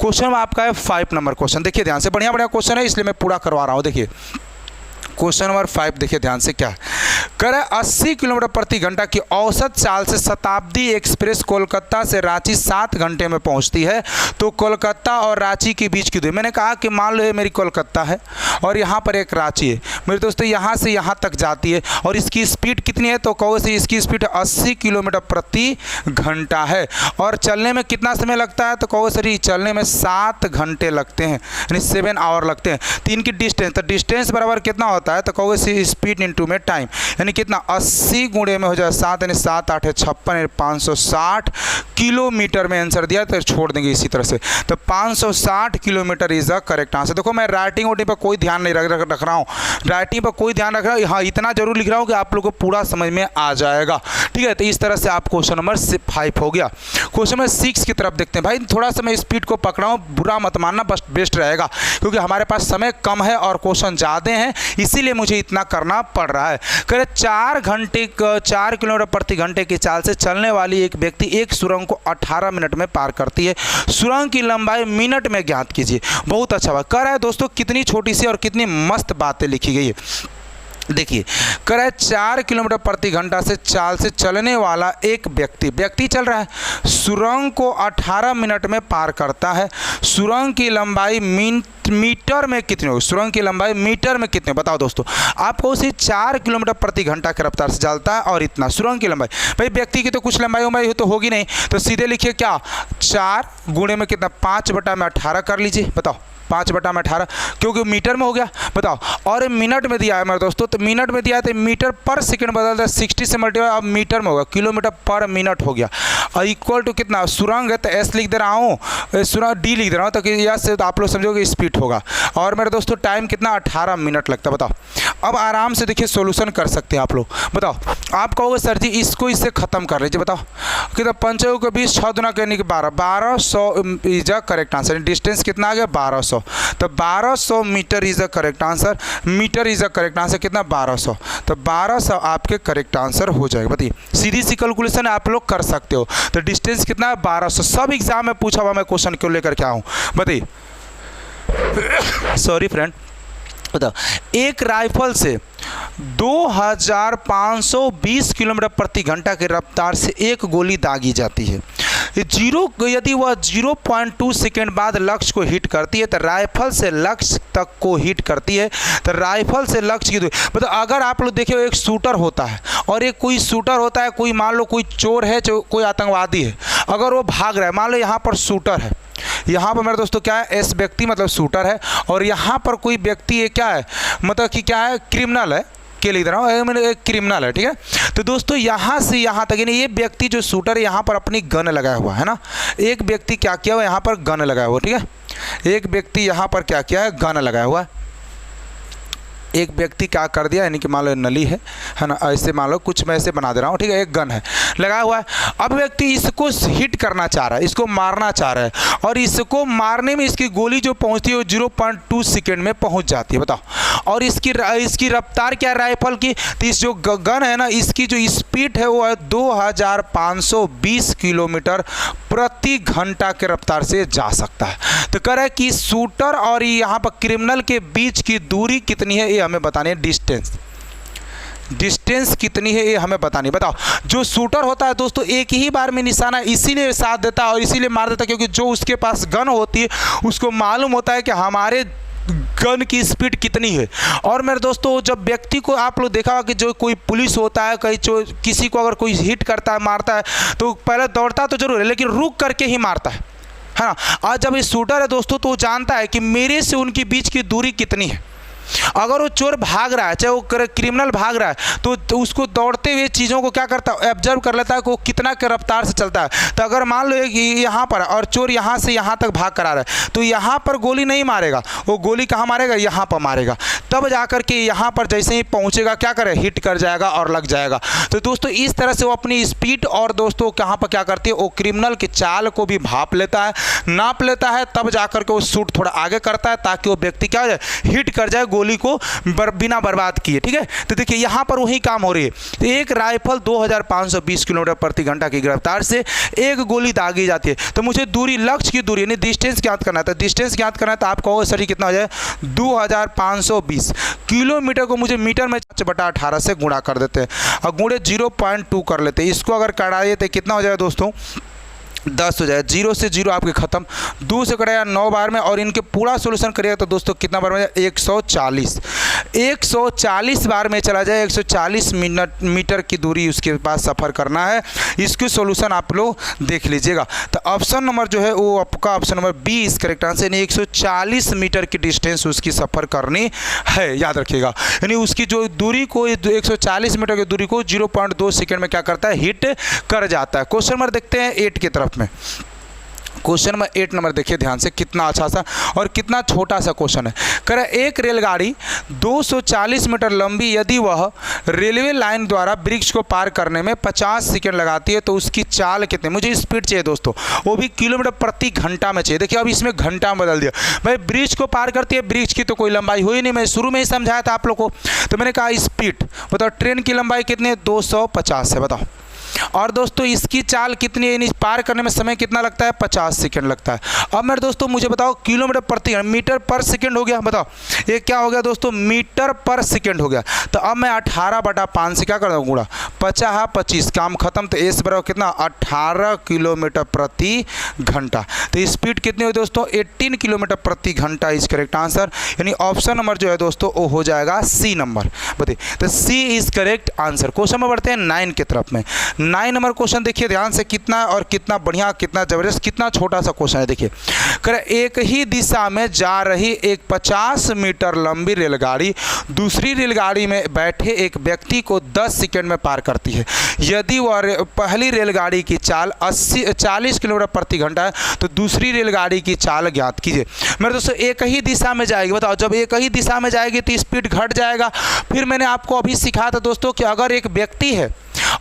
क्वेश्चन आपका है 5 नंबर क्वेश्चन, देखिए ध्यान से, बढ़िया क्वेश्चन है इसलिए मैं पूरा करवा रहा हूँ। देखिए क्वेश्चन नंबर 5 देखिए ध्यान से क्या है, कह रहा है 80 किलोमीटर प्रति घंटा की औसत चाल से शताब्दी एक्सप्रेस कोलकाता से रांची 7 घंटे में पहुंचती है, तो कोलकाता और रांची के बीच की दूरी, मैंने कहा कि मान लो ये मेरी कोलकाता है और यहाँ पर एक रांची है मेरे दोस्तों, यहाँ से यहाँ तक जाती है और इसकी स्पीड कितनी है, तो कहो से इसकी स्पीड 80 किलोमीटर प्रति घंटा है, और चलने में कितना समय लगता है, तो कहो सर चलने में 7 घंटे लगते हैं, यानी 7 आवर लगते हैं। 3 की डिस्टेंस, तो डिस्टेंस बराबर कितना होता है, तो कहोगे स्पीड इनटू में टाइम, यानी कितना 80 गुणे में हो जाए 7, यानी 7 8 56 560 किलोमीटर में आंसर दिया, तो छोड़ देंगे इसी तरह से। तो 560 kilometre is the correct answer. देखो मैं राइटिंग पर कोई ध्यान नहीं रख रहा हूँ, राइटिंग पर कोई ध्यान रख रहा हूँ, हाँ इतना जरूर लिख रहा हूँ कि आप लोगों को पूरा समझ में आ जाएगा, ठीक है। तो इस तरह से आप क्वेश्चन नंबर 5 हो गया। क्वेश्चन नंबर 6 की तरफ देखते हैं। भाई थोड़ा सा मैं स्पीड को पकड़ा हूँ, बुरा मत मानना, बस बेस्ट रहेगा, क्योंकि हमारे पास समय कम है और क्वेश्चन ज़्यादा हैं, इसीलिए मुझे इतना करना पड़ रहा है। कह 4 किलोमीटर प्रति घंटे की चाल से चलने वाली एक व्यक्ति एक सुरंग को 18 मिनट में पार करती है, सुरंग की लंबाई मिनट में ज्ञात कीजिए। बहुत अच्छा बात कह रहा है दोस्तों, कितनी छोटी सी और कितनी मस्त बातें लिखी गई है। देखिए कह रहा है 4 किलोमीटर प्रति घंटा से चाल से चलने वाला एक व्यक्ति चल रहा है, सुरंग को 18 मिनट में पार करता है, सुरंग की लंबाई मीटर में कितनी होगी, सुरंग की लंबाई मीटर में कितने, बताओ दोस्तों। आपको उसे 4 किलोमीटर प्रति घंटा की रफ्तार से चलता है और इतना सुरंग की लंबाई, भाई व्यक्ति की तो कुछ लंबाई तो होगी नहीं, तो सीधे लिखिए क्या 4 गुणे में कितना 5/18 कर लीजिए, बताओ 5/18, क्योंकि मीटर में हो गया, बताओ। और मिनट में दिया है मेरे दोस्तों, तो मिनट में दिया है तो मीटर पर सेकंड बदलता है, 60 से मल्टीप्लाई अब मीटर में होगा, किलोमीटर पर मिनट हो गया, और इक्वल टू कितना, सुरंग है तो एस लिख दे रहा हूँ, सुरंग डी लिख दे रहा हूँ, तो यस से तो आप लोग समझोगे स्पीड होगा। और मेरे दोस्तों टाइम कितना 18 मिनट लगता है, बताओ। अब आराम से देखिए सोल्यूशन कर सकते हैं आप लोग, बताओ। आप कहोगे सर जी इसको इससे ख़त्म कर लीजिए, बताओ कितना 5 के 20 6 दुना कहने के 1200 is a correct answer. Distance कितना आ गया 1200, तो 1200 meter is a correct answer, meter is a correct answer कितना 1200, तो 1200 आपके करेक्ट आंसर हो जाएगा। बताइए सीधी सी कैलकुलेशन आप लोग कर सकते हो। तो डिस्टेंस कितना है 1200, सब एग्जाम में पूछा हुआ मैं क्वेश्चन क्यों लेकर के आऊँ, बताइए। सॉरी फ्रेंड, बताओ एक राइफल से 2520 किलोमीटर प्रति घंटा की रफ्तार से एक गोली दागी जाती है, यदि वह 0.2 सेकेंड बाद लक्ष्य को हिट करती है, तो राइफल से लक्ष्य तक को हिट करती है, तो राइफल से लक्ष्य की दूरी, मतलब अगर आप लोग देखिए एक शूटर होता है और एक कोई शूटर होता है, कोई मान लो कोई चोर है, कोई आतंकवादी है, अगर वो भाग रहा है, मान लो यहाँ पर शूटर है, यहाँ पर मेरे दोस्तों क्या है एस व्यक्ति मतलब शूटर है, और यहाँ पर कोई व्यक्ति है क्या है, मतलब कि क्या है क्रिमिनल है, के लिख रहा हूँ मैंने एक क्रिमिनल है, ठीक है। तो दोस्तों यहाँ से यहाँ तक यानी ये व्यक्ति जो शूटर है यहाँ पर अपनी गन लगाया हुआ है ना, एक व्यक्ति क्या किया हुआ यहाँ पर गन लगाया हुआ, ठीक है, एक व्यक्ति यहाँ पर क्या किया है गन लगाया हुआ है, एक व्यक्ति क्या कर दिया, यानी कि मान लो नली है ना, ऐसे मान लो कुछ मैं ऐसे बना दे रहा हूँ, ठीक है, एक गन है लगाया हुआ है। अब व्यक्ति इसको हिट करना चाह रहा है, इसको मारना चाह रहा है, और इसको मारने में इसकी गोली जो पहुँचती है वो 0.2 सेकेंड में पहुँच जाती है, बताओ। और इसकी रफ्तार क्या है राइफल की, तो इस जो गन है ना इसकी जो स्पीड है वो है 2520 किलोमीटर प्रति घंटा के रफ्तार से जा सकता है। तो कह रहा है कि शूटर और यहाँ पर क्रिमिनल के बीच की दूरी कितनी है ये हमें बतानी है, डिस्टेंस कितनी है ये हमें बतानी, बताओ। जो शूटर होता है दोस्तों एक ही बार में निशाना इसीलिए साथ देता है और इसीलिए मार देता है क्योंकि जो उसके पास गन होती है उसको मालूम होता है कि हमारे गन की स्पीड कितनी है। और मेरे दोस्तों जब व्यक्ति को आप लोग देखा कि जो कोई पुलिस होता है कहीं जो किसी को अगर कोई हिट करता है मारता है तो पहले दौड़ता तो जरूर है लेकिन रुक करके ही मारता है ना। आज जब ये शूटर है दोस्तों तो वो जानता है कि मेरे से उनके बीच की दूरी कितनी है, अगर वो चोर भाग रहा है, चाहे वो क्रिमिनल भाग रहा है, तो उसको दौड़ते हुए चीज़ों को क्या करता है, ऑब्जर्व कर लेता है कि वो कितना के रफ्तार से चलता है। तो अगर मान लो यहाँ पर और चोर यहाँ से यहाँ तक भाग कर आ रहा है, तो यहाँ पर गोली नहीं मारेगा, वो गोली कहाँ मारेगा, यहाँ पर मारेगा। तब जाकर के यहाँ पर जैसे ही पहुँचेगा क्या करे, हिट कर जाएगा और लग जाएगा। तो दोस्तों इस तरह से वो अपनी स्पीड और दोस्तों कहाँ पर क्या करती है, वो क्रिमिनल की चाल को भी भाप लेता है, नाप लेता है, तब जाकर के वो शूट थोड़ा आगे करता है ताकि वो व्यक्ति क्या हो जाए, हिट कर जाए गोली को बिना बर्बाद किए। ठीक है, तो देखिए यहाँ पर वही काम हो रही है। तो एक राइफल 2520 किलोमीटर प्रति घंटा की रफ्तार से एक गोली दागी जाती है। तो मुझे दूरी, लक्ष्य की दूरी यानी डिस्टेंस ज्ञात करना है। तो डिस्टेंस ज्ञात करना है तो आप कहोगे सर कितना हो जाए, 2520 किलोमीटर को मुझे मीटर में 5/18 से गुणा कर देते हैं और गुणे 0.2 कर लेते हैं। इसको अगर कटाइए तो कितना हो जाएगा दोस्तों, 10 हो जाएगा। 0 से 0 आपके खत्म, 2 से कटाया 9 बार में, और इनके पूरा सोल्यूशन करिएगा तो दोस्तों कितना बार में जाए, 140 बार में चला जाए। 140 मीटर की दूरी उसके पास सफ़र करना है। इसके सोल्यूशन आप लोग देख लीजिएगा। तो ऑप्शन नंबर जो है वो आपका ऑप्शन नंबर बी इस करेक्ट आंसर, यानी 140 मीटर की डिस्टेंस उसकी सफ़र करनी है, याद रखिएगा। यानी उसकी जो दूरी को 140 मीटर की दूरी को 0.2 सेकेंड में क्या करता है, हिट कर जाता है। क्वेश्चन नंबर देखते हैं 8 की तरफ में। क्वेश्चन नंबर 8 नंबर देखिए ध्यान से, कितना अच्छा सा और कितना छोटा सा क्वेश्चन है। कह रहा है एक रेलगाड़ी 240 मीटर लंबी यदि वह रेलवे लाइन द्वारा ब्रिज को पार करने में 50 सेकंड लगाती है तो उसकी चाल कितनी, मुझे स्पीड चाहिए दोस्तों, वो भी किलोमीटर प्रति घंटा में चाहिए। देखिए अब इसमें घंटा में बदल दिया भाई, ब्रिज को पार करती है, ब्रिज की तो कोई लंबाई हुई नहीं, मैं शुरू में ही समझाया था आप लोग को। तो मैंने कहा स्पीड बताओ, ट्रेन की लंबाई कितनी है, 250 है, बताओ। और दोस्तों इसकी चाल कितनी है, यानी पार करने में समय कितना लगता है, 50 सेकंड लगता है। अब मेरे दोस्तों मुझे बताओ किलोमीटर प्रति मीटर पर सेकंड हो गया, बताओ ये क्या हो गया दोस्तों, मीटर पर सेकंड हो गया। तो अब मैं 18/5 से क्या कर दूँ गुणा, 50 25 काम खत्म। तो एस बराबर कितना, 18 किलोमीटर प्रति घंटा। तो स्पीड कितनी हो दोस्तों, 18 किलोमीटर प्रति घंटा इज करेक्ट आंसर। यानी ऑप्शन नंबर जो है दोस्तों वो हो जाएगा सी नंबर, बताइए। तो सी इज करेक्ट आंसर। क्वेश्चन में बढ़ते हैं 9 की तरफ में। 9 नंबर क्वेश्चन देखिए ध्यान से, कितना और कितना बढ़िया, कितना जबरदस्त, कितना छोटा सा क्वेश्चन है। देखिए करे एक ही दिशा में जा रही एक 50 मीटर लंबी रेलगाड़ी दूसरी रेलगाड़ी में बैठे एक व्यक्ति को 10 सेकंड में पार करती है। यदि वह पहली रेलगाड़ी की चाल 40 किलोमीटर प्रति घंटा है तो दूसरी रेलगाड़ी की चाल ज्ञात कीजिए। मेरे दोस्तों एक ही दिशा में जाएगी, बताओ जब एक ही दिशा में जाएगी तो स्पीड घट जाएगा। फिर मैंने आपको अभी सिखाया था दोस्तों कि अगर एक व्यक्ति है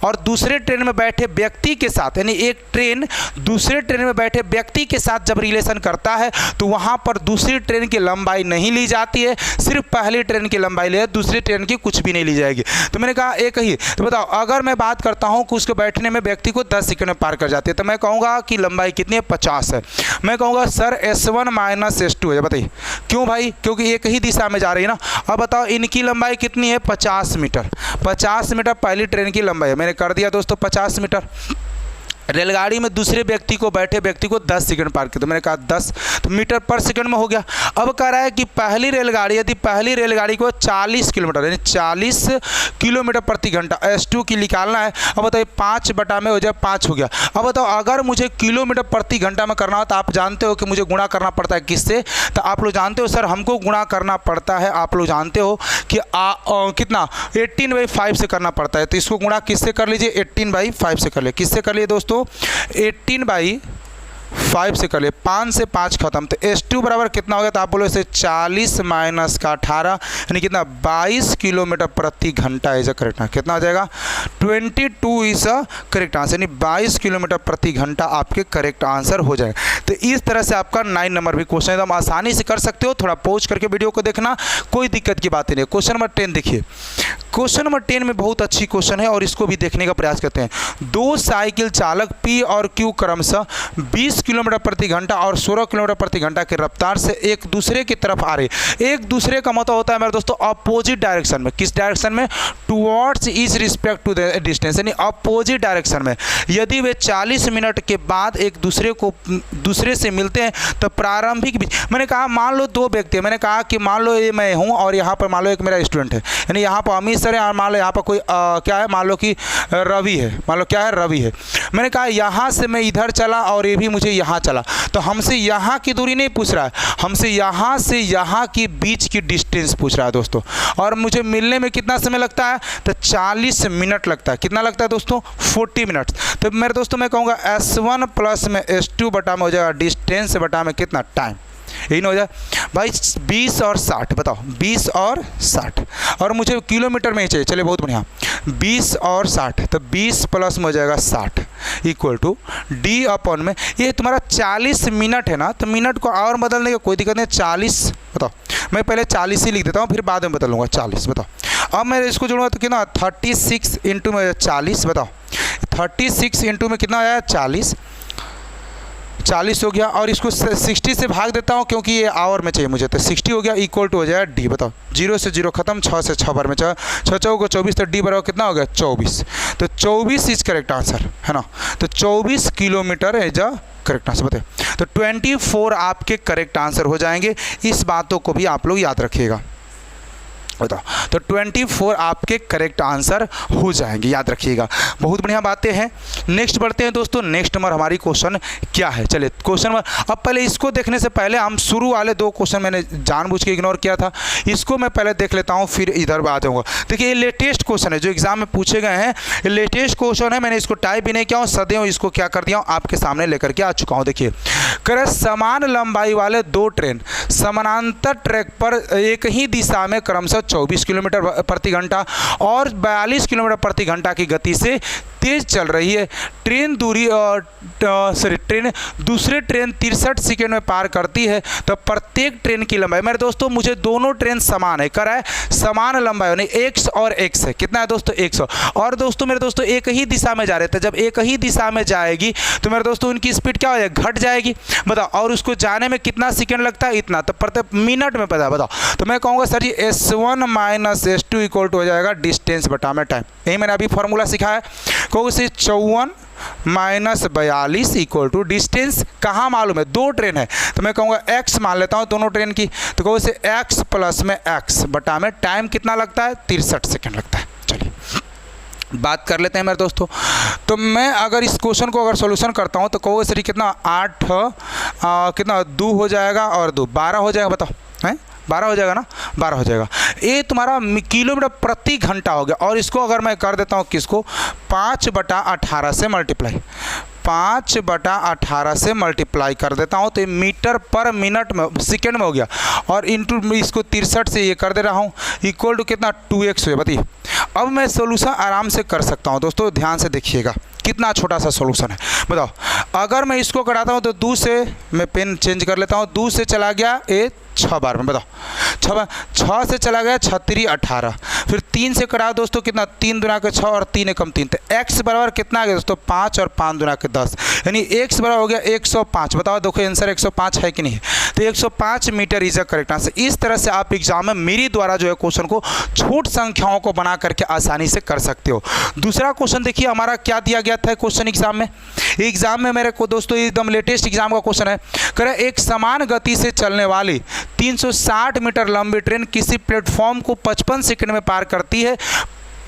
और दूसरे ट्रेन में बैठे व्यक्ति के साथ, यानी एक ट्रेन दूसरे ट्रेन में बैठे व्यक्ति के साथ जब रिलेशन करता है तो वहां पर दूसरी ट्रेन की लंबाई नहीं ली जाती है, सिर्फ पहली ट्रेन की लंबाई ले, दूसरी ट्रेन की कुछ भी नहीं ली जाएगी। तो मैंने कहा एक ही, तो बताओ अगर मैं बात करता हूं कि उसके बैठने में व्यक्ति को 10 सेकंड में पार कर जाती है तो मैं कहूँगा कि लंबाई कितनी है, 50 है। मैं कहूँगा सर S1 - S2 है, बताइए क्यों भाई, क्योंकि एक ही दिशा में जा रही है ना। अब बताओ इनकी लंबाई कितनी है, 50 मीटर। 50 मीटर पहली ट्रेन की लंबाई है, मैंने कर दिया दोस्तों 50 मीटर। रेलगाड़ी में दूसरे व्यक्ति को बैठे व्यक्ति को 10 सेकंड पार किया तो मैंने कहा 10 तो मीटर पर सेकंड में हो गया। अब कह रहा है कि पहली रेलगाड़ी, यदि पहली रेलगाड़ी को 40 किलोमीटर यानी 40 किलोमीटर प्रति घंटा S2 की निकालना है। अब बताइए 5 में हो जाए 5 हो गया। अब बताओ अगर मुझे किलोमीटर प्रति घंटा में करना हो तो आप जानते हो कि मुझे गुणा करना पड़ता है किससे, तो आप लोग जानते हो सर हमको गुणा करना पड़ता है, आप लोग जानते हो कि कितना 18/5 से करना पड़ता है। तो इसको गुणा किससे कर लीजिए, 18/5 से कर लिए। किससे कर लिए दोस्तों, 18/5 से कर लिए। 5 से 5 खत्म। तो S2 बराबर कितना हो गया, तो आप बोलो इसे 40 - 18 यानी कितना 22 किलोमीटर प्रति घंटा इज करेक्ट। कितना हो जाएगा, 22 इज अ करेक्ट आंसर, यानी 22 किलोमीटर प्रति घंटा आपके करेक्ट आंसर हो जाएगा। तो इस तरह से आपका 9 नंबर भी क्वेश्चन एकदम आसानी से कर सकते हो। थोड़ा पॉज करके वीडियो को देखना, कोई दिक्कत की बात नहीं है। क्वेश्चन नंबर 10 देखिए। क्वेश्चन नंबर 10 में बहुत अच्छी क्वेश्चन है और इसको भी देखने का प्रयास करते हैं। 2 साइकिल चालक P और Q क्रमशः 20 किलोमीटर प्रति घंटा और 16 किलोमीटर प्रति घंटा की रफ्तार से एक दूसरे की तरफ आ रहे। एक दूसरे का मतलब होता है मेरे दोस्तों अपोजिट डायरेक्शन में। किस डायरेक्शन में, towards is respect to the distance, यानी अपोजिट डायरेक्शन में। यदि वे 40 मिनट के बाद एक दूसरे से मिलते हैं तो प्रारंभिक, मैंने कहा मान लो 2 व्यक्ति, मैंने कहा कि मान लो ये मैं हूँ और यहाँ पर मान लो एक मेरा स्टूडेंट है, यानी यहाँ पर अमित सर है और मान लो यहाँ पर कोई क्या है, मान लो कि रवि है, मान लो क्या है, रवि है। मैंने कहा यहाँ से मैं इधर चला और ये भी मुझे मुझे यहाँ चला, तो हमसे यहाँ की दूरी नहीं पूछ रहा है, हमसे यहाँ से यहाँ की बीच की डिस्टेंस पूछ रहा है दोस्तों। और मुझे मिलने में कितना समय लगता है, तो 40 मिनट लगता है। कितना लगता है दोस्तों, 40 मिनट। तो मेरे दोस्तों मैं कहूँगा S1 प्लस में S2 बटा में हो जाएगा डिस्टेंस बटा में कितना, टाइम। यही ना हो जाए भाई। 20 और 60 बताओ, 20 और 60, और मुझे किलोमीटर में ही चाहिए। चलिए बहुत बढ़िया, 20 और 60, तो 20 प्लस में हो जाएगा 60 इक्वल टू डी अपॉन में, ये तुम्हारा 40 मिनट है ना, तो मिनट को और बदलने का कोई दिक्कत नहीं। 40 बताओ, मैं पहले 40 ही लिख देता हूँ, फिर बाद में बदलूँगा 40। बताओ अब मैं इसको जोड़ूंगा तो कितना, 36 इंटू में 40। बताओ 36 इंटू में कितना आया, 40 हो गया, और इसको 60 से भाग देता हूँ क्योंकि ये आवर में चाहिए मुझे, तो 60 हो गया इक्वल टू हो जाएगा डी। बताओ 0 से 0 खत्म, 6 से 6 बार में 6 चौको 24, तो डी बराबर कितना हो गया, 24। तो 24 इज करेक्ट आंसर है ना, तो 24 kilometre is a correct answer. बताइए, तो 24 आपके करेक्ट आंसर हो जाएंगे। इस बातों को भी आप लोग याद रखिएगा। बताओ, तो 24 आपके करेक्ट आंसर हो जाएंगे, याद रखिएगा। बहुत बढ़िया बातें हैं। नेक्स्ट बढ़ते हैं दोस्तों। नेक्स्ट नंबर हमारी क्वेश्चन क्या है, चलिए क्वेश्चन नंबर, अब पहले इसको देखने से पहले हम शुरू वाले 2 क्वेश्चन मैंने जानबूझ के इग्नोर किया था, इसको मैं पहले देख लेता हूँ, फिर इधर आ जाऊँगा। देखिए ये लेटेस्ट क्वेश्चन है जो एग्जाम में पूछे गए हैं, ये लेटेस्ट क्वेश्चन है, मैंने इसको टाइप भी नहीं किया हूँ, सदैव इसको क्या कर दिया हूँ, आपके सामने लेकर के आ चुका हूँ। देखिए करे समान लंबाई वाले 2 ट्रेन समानांतर ट्रैक पर एक ही दिशा में क्रमशः 24 किलोमीटर प्रति घंटा और 42 किलोमीटर प्रति घंटा की गति से तेज चल रही है। ट्रेन दूसरे ट्रेन 63 सेकेंड में पार करती है, तो प्रत्येक ट्रेन की लंबाई, मेरे दोस्तों मुझे दोनों ट्रेन समान है, कर है समान लंबाई यानी x और x है, कितना है दोस्तों 100। और दोस्तों मेरे दोस्तों एक ही दिशा में जा रहे थे, जब एक ही दिशा में जाएगी तो मेरे दोस्तों उनकी स्पीड क्या हो जाएगी, घट जाएगी। बताओ, और उसको जाने में कितना सेकेंड लगता है, इतना, तो प्रत्येक मिनट में पता। बताओ, तो मैं कहूँगा sir ji S1 minus S2 equal to हो जाएगा डिस्टेंस बटा में टाइम। यही मैंने अभी फॉर्मूला सिखाया, कहूँ से 54 माइनस 42 इक्वल टू डिस्टेंस कहाँ मालूम है, 2 ट्रेन है, तो मैं कहूँगा x मान लेता हूँ दोनों ट्रेन की, तो कहूँ से x प्लस में x बटा में टाइम कितना लगता है, 63 सेकेंड लगता है। चलिए बात कर लेते हैं मेरे दोस्तों। तो मैं अगर इस क्वेश्चन को अगर सॉल्यूशन करता हूँ तो कहोगे सर कितना 8 कितना 2 हो जाएगा और 2 12 हो जाएगा। बताओ हैं 12 हो जाएगा ना, 12 हो जाएगा। ये तुम्हारा किलोमीटर प्रति घंटा हो गया। और इसको अगर मैं कर देता हूँ किसको 5/18 से मल्टीप्लाई, 5/18 से मल्टीप्लाई कर देता हूँ तो ये मीटर पर मिनट में सेकेंड में हो गया, और इंटू इसको 63 से ये कर दे रहा हूँ इक्वल टू कितना 2x हो। बताइए अब मैं सोल्यूशन आराम से कर सकता हूँ। दोस्तों ध्यान से देखिएगा कितना छोटा सा सोल्यूशन है। बताओ अगर मैं इसको कराता हूँ तो 2 से, मैं पेन चेंज कर लेता हूँ, 2 से चला गया ये 6 बार में। बताओ 6 से चला गया 6×3 18, फिर 3 से करा दोस्तों कितना 3 दूना के 6 और 3 एकम 3, तो x बराबर कितना आ गया दोस्तों 5 और 5 दूना के 10, यानी x बराबर हो गया 105। बताओ देखो आंसर 105 है कि नहीं है, तो 105 meter is a correct answer. इस तरह से आप एग्जाम में मेरी द्वारा जो है क्वेश्चन को छोट संख्याओं को बना करके आसानी से कर सकते हो। दूसरा क्वेश्चन देखिए हमारा क्या दिया गया था क्वेश्चन एग्जाम में मेरे को दोस्तों एकदम लेटेस्ट एग्जाम का क्वेश्चन है। कह एक समान गति से चलने वाली 360 मीटर लंबी ट्रेन किसी प्लेटफॉर्म को 55 सेकंड में पार करती है,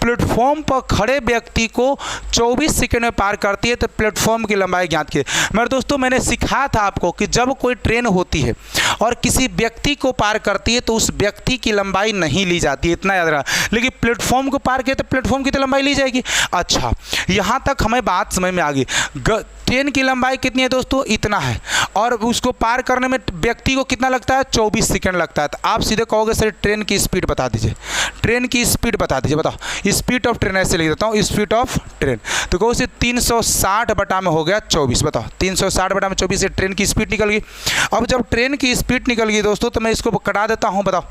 प्लेटफॉर्म पर खड़े व्यक्ति को 24 सेकंड में पार करती है, तो प्लेटफॉर्म की लंबाई ज्ञात कीजिए। मेरे दोस्तों मैंने सिखाया था आपको कि जब कोई ट्रेन होती है और किसी व्यक्ति को पार करती है तो उस व्यक्ति की लंबाई नहीं ली जाती, इतना याद रहा, लेकिन प्लेटफॉर्म को पार किया तो प्लेटफॉर्म की तो लंबाई ली जाएगी। अच्छा यहाँ तक हमें बात समझ में आ गई। ट्रेन की लंबाई कितनी है दोस्तों, इतना है, और उसको पार करने में व्यक्ति को कितना लगता है 24 सेकंड लगता है। तो आप सीधे कहोगे सर ट्रेन की स्पीड बता दीजिए, ट्रेन की स्पीड बता दीजिए। बताओ स्पीड ऑफ ट्रेन ऐसे लिख देता हूँ, स्पीड ऑफ ट्रेन, तो कहो से 360 बटा में हो गया 24। बताओ 360 बटा में 24 से ट्रेन की स्पीड निकल गई। अब जब ट्रेन की स्पीड निकल गई दोस्तों तो मैं इसको कटा देता हूँ। बताओ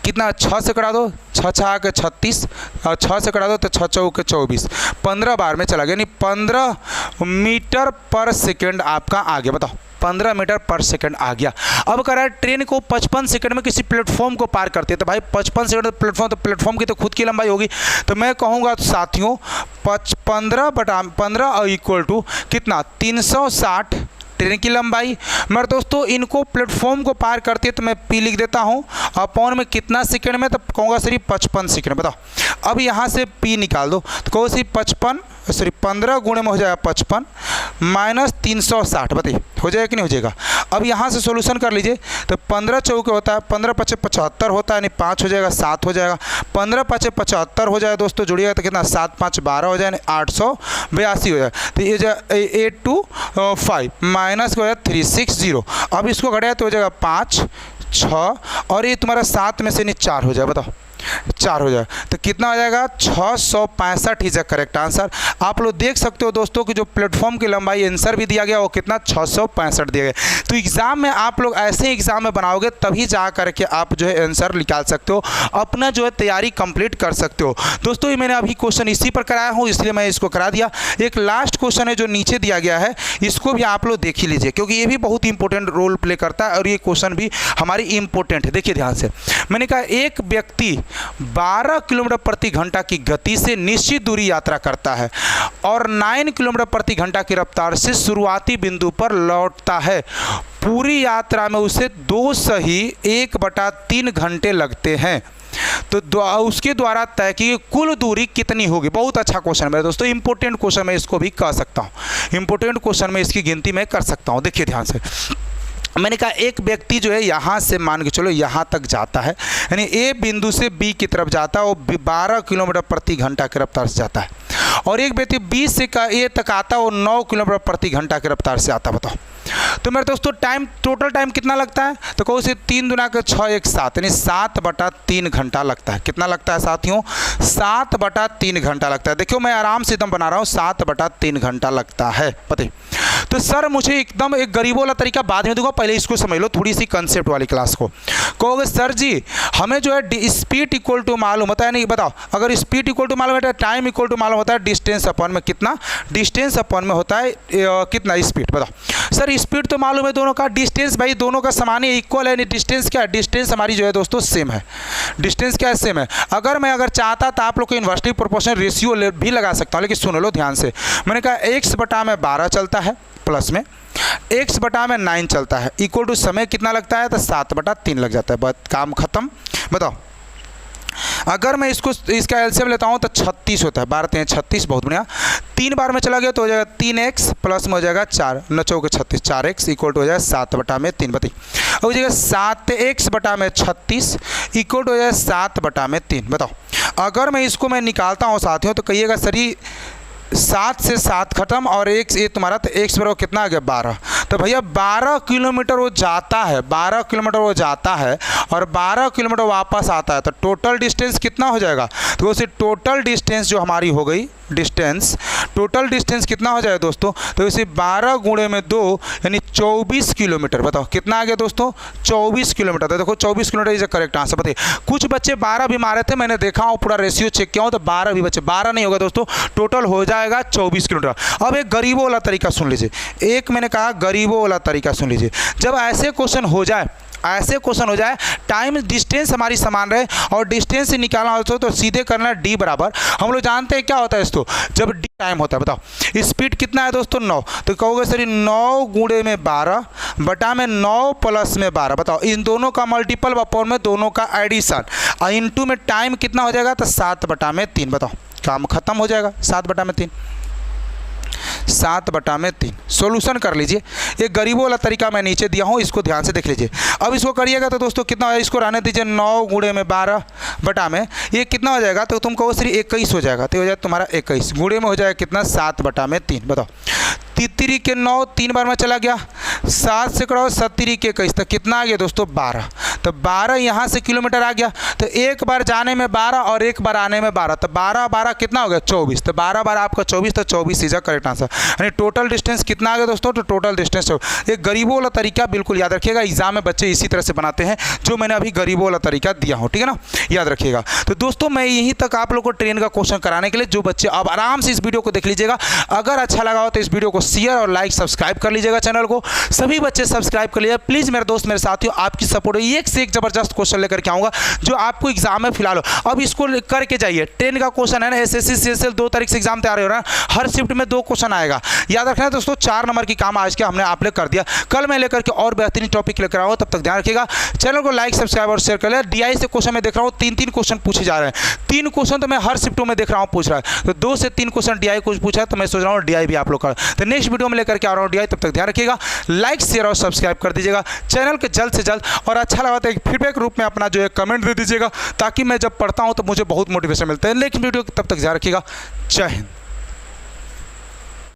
कितना 6 से कटा दो, 6×6 के 36, और 6 से कटा दो तो 6×4 के 24, 15 बार में चला गया, यानी 15 मीटर पर सेकेंड आपका आ गया। बताओ 15 मीटर पर सेकंड आ गया। अब कह रहा है ट्रेन को 55 सेकंड में किसी प्लेटफॉर्म को पार करती है, तो भाई 55 सेकंड प्लेटफॉर्म, तो प्लेटफॉर्म की तो खुद की लंबाई होगी, तो मैं कहूँगा साथियों 15 इक्वल टू कितना 360 ट्रेन की लंबाई। मेरे दोस्तों इनको प्लेटफॉर्म को पार करती है तो मैं P लिख देता हूँ, अपॉन में कितना सेकंड में, तो कहूँगा सिर्फ 55 सेकंड। बताओ अब यहाँ से P निकाल दो, तो कहो सिर्फ 15 गुणे में हो जाएगा 55 माइनस 360, बताइए हो जाएगा कि नहीं हो जाएगा। अब यहाँ से सॉल्यूशन कर लीजिए, तो 15 चौके होता है, 15 पचे 75 होता है, यानी 5 हो जाएगा, 7 हो जाएगा, 15 पचे 75 हो जाए दोस्तों, जुड़िएगा तो कितना 7 5 12 हो जाए, 882 हो जाए। तो ये जो 825 माइनस हो जाएगा 360। अब इसको घटाया तो हो जाएगा 5 6 और ये तुम्हारा 7 में से नहीं 4 हो जाए, बताओ 4 हो जाए तो कितना हो जाएगा 665 इज करेक्ट आंसर। आप लोग देख सकते हो दोस्तों कि जो प्लेटफॉर्म की लंबाई आंसर भी दिया गया वो कितना 665 दिया गया। तो एग्ज़ाम में आप लोग ऐसे एग्ज़ाम में बनाओगे तभी जा करके आप जो है आंसर निकाल सकते हो, अपना जो है तैयारी कंप्लीट कर सकते हो। दोस्तों ये मैंने अभी क्वेश्चन इसी पर कराया हूँ इसलिए मैं इसको करा दिया। एक लास्ट क्वेश्चन है जो नीचे दिया गया है, इसको भी आप लोग देख ही लीजिए क्योंकि ये भी बहुत इंपॉर्टेंट रोल प्ले करता है और ये क्वेश्चन भी हमारी इंपॉर्टेंट है। देखिए ध्यान से, मैंने कहा एक व्यक्ति 12 किलोमीटर प्रति घंटा की गति से निश्चित दूरी यात्रा करता है और 9 किलोमीटर प्रति घंटा की रफ्तार से शुरुआती बिंदु पर लौटता है। पूरी यात्रा में उसे 2 सही 1/3 घंटे लगते हैं, तो उसके द्वारा तय की कुल दूरी कितनी होगी। बहुत अच्छा क्वेश्चन है मेरे दोस्तों, इंपॉर्टेंट क्वेश्चन मैं इसको भी कह सकता हूँ, इंपॉर्टेंट क्वेश्चन में इसकी गिनती मैं कर सकता हूँ। देखिए ध्यान से, मैंने कहा एक व्यक्ति जो है यहाँ से मान के चलो यहाँ तक जाता है, यानी ए बिंदु से बी की तरफ जाता है, वो 12 किलोमीटर प्रति घंटा की रफ्तार से जाता है, और एक व्यक्ति बी से ए तक आता है वो 9 किलोमीटर प्रति घंटा की रफ्तार से आता है। बताओ तो मेरे दोस्तों टाइम, टोटल टाइम कितना लगता है, तो कहो से 3 दूना के 6 1 7 यानी 7/3 घंटा लगता है। कितना लगता है साथियों, 7/3 घंटा लगता है। देखियो मैं आराम से एकदम बना रहा हूँ, 7/3 घंटा लगता है। पता तो सर मुझे एकदम एक गरीबों वाला तरीका बाद में दूंगा, पहले इसको समझ लो थोड़ी सी कंसेप्ट वाली क्लास को। कहोगे सर जी हमें जो है स्पीड इक्वल टू मालूम होता है, नहीं बताओ अगर स्पीड इक्वल टू मालूम होता है, टाइम इक्वल टू मालूम होता है, डिस्टेंस अपॉन में कितना, डिस्टेंस अपॉन में होता है कितना स्पीड। बताओ सर स्पीड तो मालूम है दोनों का, डिस्टेंस भाई दोनों का समान है, इक्वल है, नहीं डिस्टेंस क्या है, डिस्टेंस हमारी जो है दोस्तों सेम है, डिस्टेंस क्या है सेम है। अगर चाहता तो आप लोग को इन्वर्सली प्रोपोर्शनल रेशियो भी लगा सकता हूँ, लेकिन सुन लो ध्यान से, मैंने कहा x/12 चलता है प्लस में x/9 चलता है, इक्वल टू समय कितना लगता है, तो 7/3 लग जाता है, बस काम खत्म। बताओ अगर मैं इसका एलसीएम लेता हूँ तो 36 होता है, 12 3 36, बहुत बढ़िया। 3 बार में चला गया तो हो जाएगा 3x प्लस में हो जाएगा 4 9 चौके 36, 4x इक्वल टू हो जाएगा 7/3। बताइए अब हो जाएगा 7x/36 इक्वल टू हो जाएगा 7/3। बताओ अगर मैं इसको निकालता हूँ साथियों तो कहिएगा सर 7 से 7 खत्म और एक ये तुम्हारा तो x बराबर कितना आ गया 12। तो भैया 12 किलोमीटर वो जाता है, 12 किलोमीटर वो जाता है और 12 किलोमीटर वापस आता है, तो टोटल डिस्टेंस कितना हो जाएगा, तो उसे टोटल डिस्टेंस जो हमारी हो गई डिस्टेंस, टोटल डिस्टेंस कितना हो जाएगा दोस्तों, तो इसे 12 गुणे में 2 यानी 24 किलोमीटर। बताओ कितना आ गया दोस्तों 24 किलोमीटर। तो देखो 24 किलोमीटर इज करेक्ट आंसर। बताइए कुछ बच्चे 12 भी मारे थे, मैंने देखा हूँ पूरा रेशियो चेक किया हूँ, तो 12 भी बच्चे, 12 नहीं होगा दोस्तों, टोटल हो जाएगा 24 किलोमीटर। अब एक गरीबों वाला तरीका सुन लीजिए, एक मैंने कहा गरीबों वाला तरीका सुन लीजिए। जब ऐसे क्वेश्चन हो जाए, ऐसे क्वेश्चन हो जाए, टाइम डिस्टेंस हमारी समान रहे और डिस्टेंस से निकालना हो तो सीधे करना डी बराबर, हम लोग जानते हैं क्या होता है इसको, जब डी टाइम होता है। बताओ स्पीड कितना है दोस्तों 9, तो कहोगे सर 9 गुणे में 12 बटा में 9 प्लस में 12। बताओ इन दोनों का मल्टीपल अपॉन में दोनों का एडिशन, और इनटू में टाइम कितना हो जाएगा, तो 7/3। बताओ काम खत्म हो जाएगा, 7/3, 7/3। सॉल्यूशन कर लीजिए। एक गरीबों वाला तरीका मैं नीचे दिया हूँ, इसको ध्यान से देख लीजिए। अब इसको करिएगा तो दोस्तों कितना है, इसको रहने दीजिए 9 गुणे में 12 बटा में ये कितना हो जाएगा, तो तुम कहो सिर्फ 21 हो जाएगा, तो हो जाएगा तुम्हारा 21 गुणे में हो जाएगा कितना 7/3। बताओ 3 के 9 3 बार में चला गया, 7 से करो 7 के 21, तो कितना आ गया दोस्तों 12। तो 12 यहाँ से किलोमीटर आ गया, तो एक बार जाने में 12 और एक बार आने में 12, तो 12 12 कितना हो गया 24, तो 12 12 आपका 24, तो 24 इज करेक्ट आंसर। यानी टोटल डिस्टेंस कितना आ गया दोस्तों, तो टोटल डिस्टेंस एक गरीबों वाला तरीका बिल्कुल याद रखिएगा, एग्जाम में बच्चे इसी तरह से बनाते हैं जो मैंने अभी गरीबों वाला तरीका दिया हूँ, ठीक है ना, याद रखिएगा। तो दोस्तों मैं यहीं तक आप लोग को ट्रेन का क्वेश्चन कराने के लिए, जो बच्चे अब आराम से इस वीडियो को देख लीजिएगा, अगर अच्छा लगा हो तो इस वीडियो को शेयर और लाइक सब्सक्राइब कर लीजिएगा चैनल को। सभी बच्चे सब्सक्राइब कर लीजिए प्लीज़ मेरे दोस्त मेरे साथियों, आपकी सपोर्ट एक से एक जबरदस्त क्वेश्चन लेकर के आऊँगा जो आपको एग्जाम में फिलहाल हो। अब इसको करके जाइए, 10 का क्वेश्चन है ना, SSC CSL 2 तारीख से एग्जाम तैयार हो रहा है, हर शिफ्ट में 2 क्वेश्चन आएगा, याद रखना है दोस्तों। 4 नंबर की काम आज के हमने आप लोग कर दिया, कल मैं लेकर के और बेहतरीन टॉपिक लेकर आऊँगा, तब तक ध्यान रखिएगा। चैनल को लाइक सब्सक्राइब और शेयर कर लिया। DI से क्वेश्चन मैं देख रहा हूँ 3-3 क्वेश्चन पूछे जा रहे हैं, 3 क्वेश्चन तो मैं हर शिफ्टों में देख रहा हूँ पूछ रहा है, तो 2 से 3 क्वेश्चन DI कुछ पूछा है, तो मैं सोच रहा हूँ DI भी आप लोग का। तो नेक्स्ट वीडियो में लेकर के आ रहा हूँ DI, तब तक ध्यान रखिएगा, लाइक शेयर और सब्सक्राइब कर दीजिएगा चैनल के जल्द से जल्द, और अच्छा लगा तो एक फीडबैक रूप में अपना जो है कमेंट दे दीजिएगा, ताकि मैं जब पढ़ता हूँ तो मुझे बहुत मोटिवेशन मिलता है। नेक्स्ट वीडियो तब तक ध्यान रखिएगा, जय हिंद।